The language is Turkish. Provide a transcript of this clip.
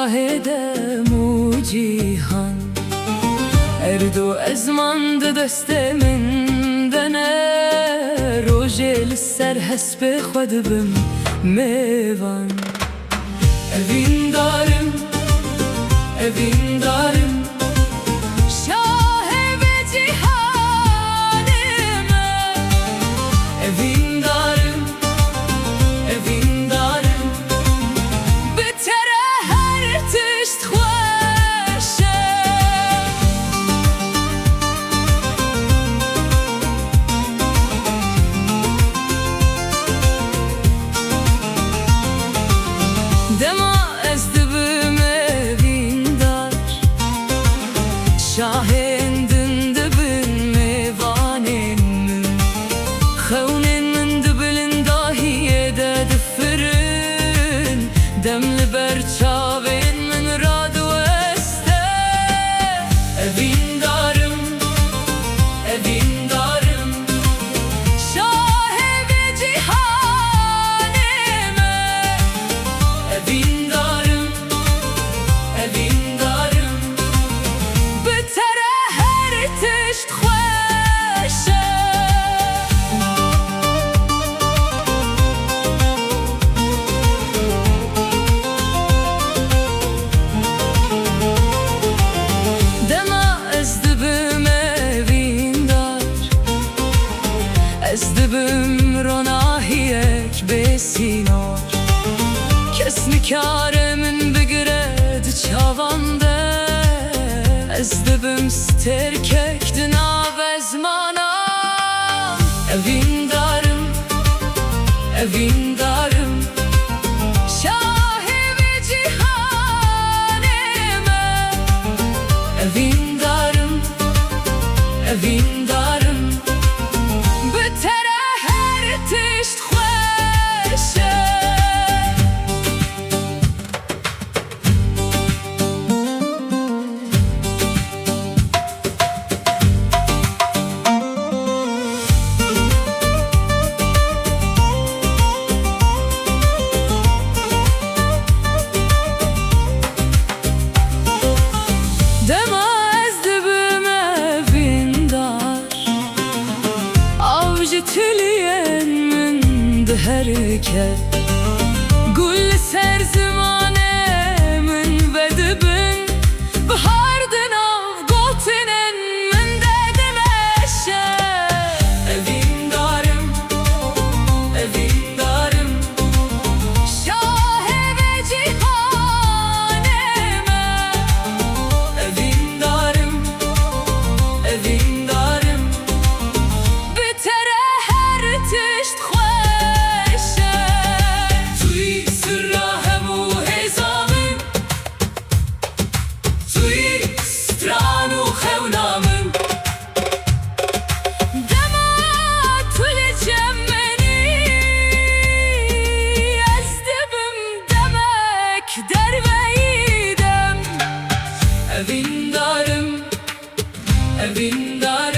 شاهدم و جیهان اردو ازمان دست من دنه روژه لسر حسب خود بم میوان evin darım, evin darım şahevi cihanime evin darım, evin darım betere her tişt xoşe dema ez dibim evin dar şahindin dibin mevanin min xewnin min dibilin dahiye de difirin demli berçavin min rad weste evin darım, evin darım şahevi cihanime evin darım, evin darım betere her tişt xoşe dema ez dibim evin dar ez dibim ronahiyek besinor kes nikaremin bigred çavande ez dibim sterkek dinav ezmana evin darım, evin darım şahevi cihanime evin darım, evin darım betere her tişt xoşe dema ez dibim evin dar avcı tüliyen min diherket gul ser zimane min ve dibin bahar dinav gotinen min dedim eşe evin darım, evin darım şahevi cihanime evin darım, evin darım betere her tişt xoşe توی سرا همو هزامم توی ستران و خونامم dema tüleceğim beni ez dibim demek derveydim evin darım, evin darım